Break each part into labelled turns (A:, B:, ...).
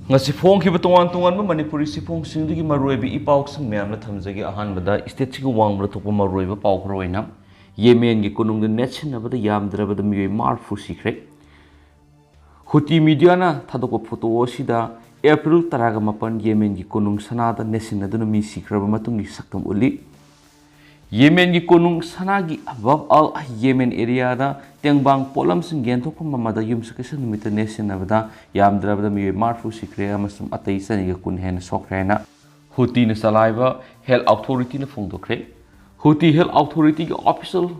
A: ngasi phong ki batongan tongan ma manipuri sifong singdigi maruibi ipauk sing myam na thamjagi ahanbada state chi wangbra thokpa maruiba paukhroina Yemen gi konungda Netsinabada yamdrabada miyoi marfu Sikhre Huti media na thadokpa photo sida April 18 Yemen gi konung sanada nesinaduna mi Sikhre matungi saktam uli Yemen gi konung sanagi above all Yemen area da tengbang polam sing genthok mamada yumsakesa numita Netsinabada yamdrabada miyoi marfu Sikhre amasum atai saniga kun hen sokraina Huti na salaiba health authority na phongdokre Huti health authority ki official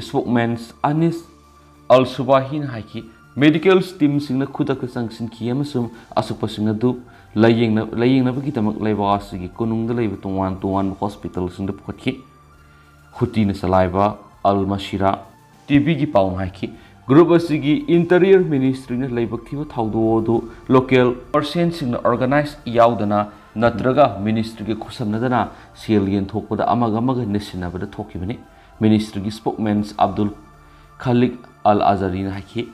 A: spokesman Anis al-Subahin haiki medical team sing na khuda ka sangsin ki amasum asukpa sing du layeng na bagi tamak laiba asigi konungda laiba tongwan hospital sing da photki Huti na salaiba al-Mashira TV gi paung haiki group asigi interior ministry na laibak thiba thaudo do local person sing na organize yaudana natraga ministry gi khusamnadana sel yen thokpada amaga Netsinabada thokibani ministry gi spokesman Abdul Khalik al-Azari na haiki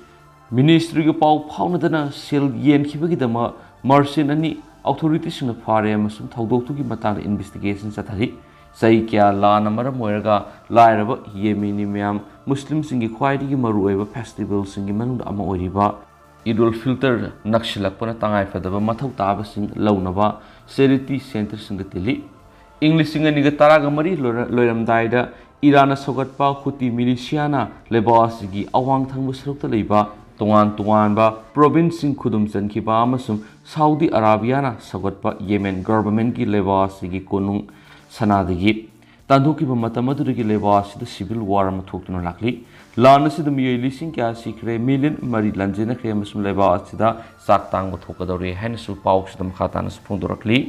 A: ministry gi pau phaunadana sel yen khibagi dama merchant ani authority sing na fare amasum thaudok tu gi matang investigation chathari sai kya lana maram oiraga lairaba Yemeni myam muslim singi khwaidi maruiba festival singi manungda ama oiriba idul filter nakshilakpana tangai fadaba mathau taba sing launaba charity center singa tili english singa niga taraga mari loiramdaida irana sogatpa khuti militiana lebasigi awang thangbu sarukta leiba tongan ba province sing khudum chankhiba amasum Saudi Arabia na sogatpa Yemen government ki lebasigi konung sanadagi tanduki ba matamadurigi lebas the civil war ma thoktuna lakli lan asid miyoi lising kya Sikhre million mari lanjena kre amasum lebas sida sak tang ma thokadori hainsu pau sidam khatana phongdorakli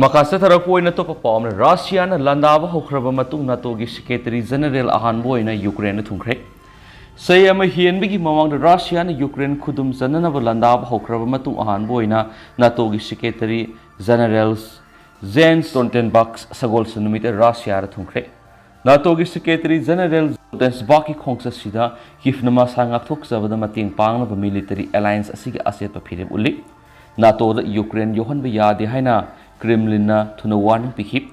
A: makasa tharakoi na to papam Russia na landaba hokraba matung nato gi secretary general ahan boina Ukraine thungkhre sayama hienbigi mamang Russia na Ukraine khudum janana ba landaba hokraba matung ahan boina nato gi secretary generals Jens Stoltenberg sagol sunumite Russia ra thungkhre NATO gi secretary general Stoltenberg ki khongsa sida hifnama sangak thok sabada mating pangna ba military alliance asigi aset pa phirem uli NATO da Ukraine yohan ba yade haina Kremlin na thuna warning pikhip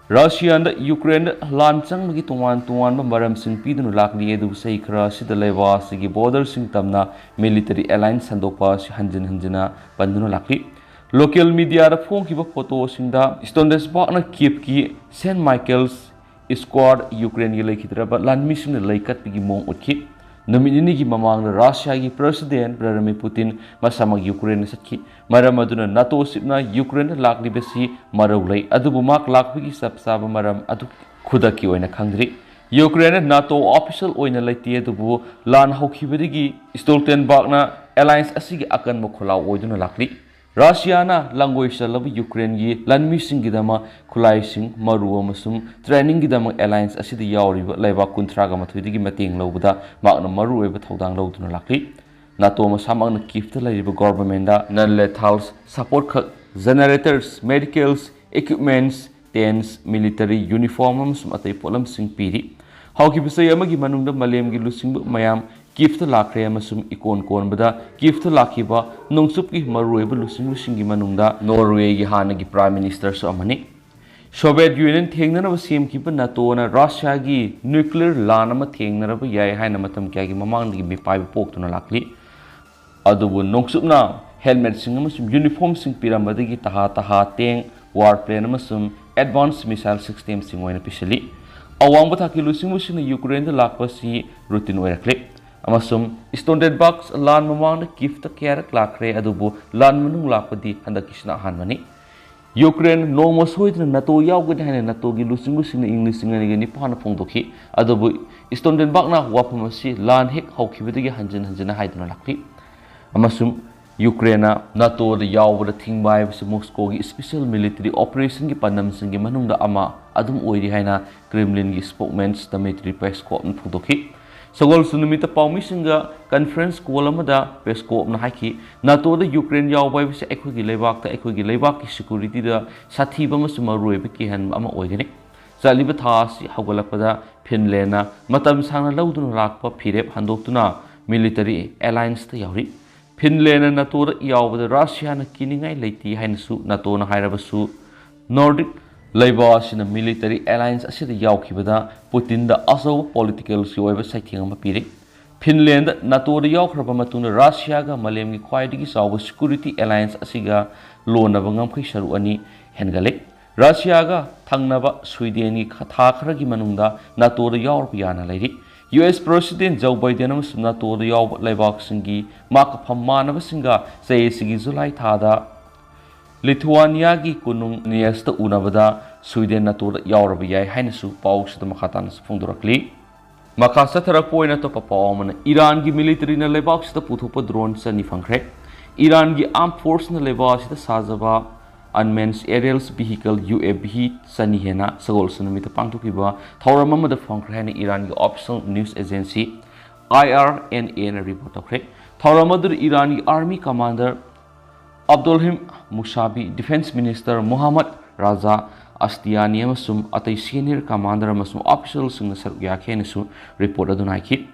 A: Russia da Ukraine da lan changmagi tongwan ba maram sing pidunu lakli edu Sikhre sida lewa sigi border sing tamna military alliance sandokpa hanjina pandunu lakli local media ra phong ki ba photo singda Stoltenberg na Kiev ki St Michael's squad Ukraine gi lekhitra ba lanmi sing leikat gi mong utki namini gi mamang Russia gi president Vladimir Putin masamag Ukraine sakhi maram aduna NATO sipna Ukraine lakli besi marolai adubu mak lakbi gi sapsaba maram adu khuda ki oina khangri Ukraine NATO official oina leiti adubu lan hokhibadigi Stoltenberg na alliance asigi akan mo khola oiduna lakli Russia na langoi salab Ukraine gi lanmi singidama khulai sing maru amasum training gidama alliance asidi yauriba laiba kuntraga mathuidigi mating lobada makna maru eba thodang loduna lakli NATO ma samang na Kiev laiba government da non lethal support generators medicals equipments tents military uniform amasum atai polam sing piri hauki bisai amagi manungda malem gi lusing mayam Kiev lakre amasum ikon bada Kiev lakiba nongsup ki maruiba lusing gi manungda Norway gi hana gi prime minister so amani Soviet Union thengnana ba sem ki ba NATO na Russia gi nuclear lan ama thengnana ba yai haina matam kya gi mamang gi mi pai poktuna lakli adubu nongsup na helmet sing amasum uniform sing piramada gi taha teng warplane amasum advanced missile system sing oina pisali awang ba thaki lusing na Ukraine da lakpa si routine oirakle amasum Stoltenberg lan mamang Kiev ta kyarak lakre adubu lan manung lakpadi handakisna hanmani Ukraine no mo soidna NATO yaugani haina NATO gi lusing na English ngani ni phana phongdokhi adubu Stoltenberg na wapamasi lan hek haukibadigi hanjina haiduna lakli amasum Ukraine NATO da yaubada thingbai bisi Moscow gi special military operation gi panam singi manungda ama adum oiri haina Kremlin gi spokesman Dmitry Peskov n phongdokhi Sagol sunumita paumisinga conference kolamada Peskov na haki NATO da Ukraine yaubai bisi ekhogi leibak ki security da sathi ba masuma roibe ki han ama oigani chaliba thasi hawgalapada Finland matam sangna lauduna rakpa phirep handoktuna military alliance ta yauri Finland NATO yaubada Russia na kiningai leiti hainasu NATO na hairabasu Nordic Labour military alliance asida yaukibada Putin da aso political siwaiba saithing ama piri Finland NATO da yaukraba matuna Russia ga malemgi khwaidigi sawa security alliance asiga lonaba ngamkhai saru ani hengale Russia ga thangnaba Sweden gi khakhra gi manungda NATO da yaurba yana lairi US President Joe Biden amasung NATO da yaub laibak singi mak phammanaba singa sayesigi July thada Lithuania gi kunung niyasta unabada Sweden NATO da yaurba yai hainasu pausida makhatan phungdurakli makha satharak poina to papawmana Iran gi military na laibak sida puthopa drone sani phangkhre Iran gi armed force na laibak sida sajaba unmanned aerial vehicle UAV sani hena sagol sunamita pangtukiba thauram da phangkhre hena Iran gi official news agency IRNA na report okre thauram Iran gi army commander Abdulhim Musabi Defense Minister Muhammad Raza Astiani amasum atai senior commander amasum official singna sarugya khenesu report aduna ki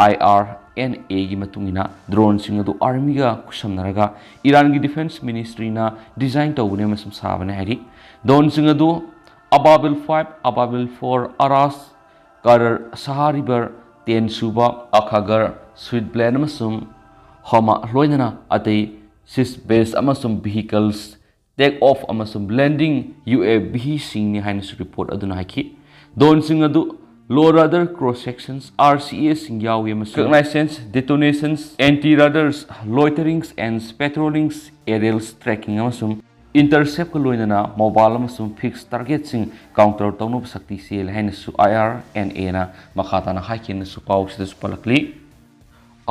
A: IRNA gi matungina drone singadu army ga kusamnaraga Iran gi defense ministry na design tawune amasum sabane hari drone singadu Ababil 5 Ababil 4 Aras Karar Saharibar Ten Suba Akhagar Sweet Plan amasum Homa loinana atai sis based amasum vehicles take off amasum landing UAV singni hainasu report aduna haki don singadu low radar cross sections RCA singyawi amasum reconnaissance detonations anti radars loiterings and patrollings aerials tracking amasum intercept ko loinana mobile amasum fixed target sing counter tawnu sakti sel hainasu IRNA na makhata na hakin su pawsida supalakli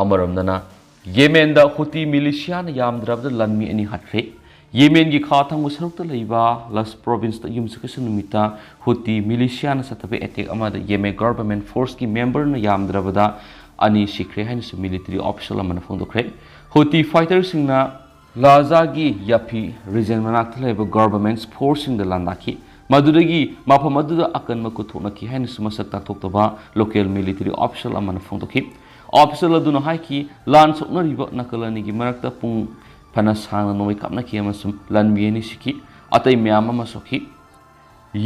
A: amaramdana Yemen da Houthi militia na yamdrabada lanmi ani hatre Yemen gi khathang musarukta leiba Las province da yumsakasan numita Houthi militia na satabe attack amada Yemen government force ki member na yamdrabada ani Sikhre hain su military official amana phongdokre Houthi fighters singna Laza gi Yapi region manakta leiba government force sing da landaki madudagi mapamaduda akan makuthona ki hain su masak taktoktoba local military official amana phongdokhi official aduna haiki lan sokna riba nakalani gi marakta pung panasana noi kapna ki amasum lan bieni siki atai myama masoki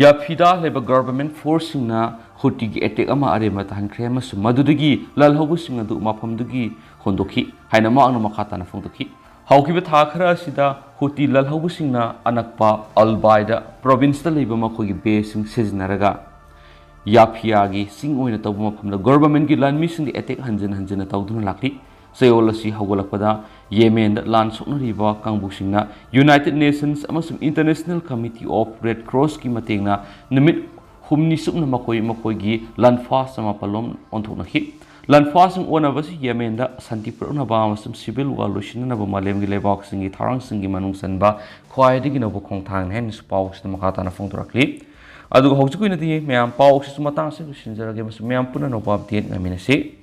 A: yapida leba government forcing na Houthi gi attack ama are mata hankhre amasum madudagi lalhobu singa du maphamdugi hondoki haina ma anu makhata na phongdoki haukiba thakhara sida Houthi lalhobu singna anakpa albaida province ta leba makhogi base sing siznaraga Yapiagi sing oina tawma phamda government gi lanmi sing attack hanjana tawduna lakli sayolasi hawalakpada Yemen da lan sokna riba kangbu singna United Nations amasum International Committee of Red Cross ki matengna nimit humni sukna makoi gi lanfa sama palom onthokna hi lanfa sing ona basi Yemen da santi prona ba amasum civil war loshina na ba malem gi lebak sing gi tharang sing gi manung sanba khwai digi na bo khongthang hen spaw sta makata na phongtorakli aduga hokchukui nati myam paw si sumatang se sinjarage mas myam puna no update ngamina se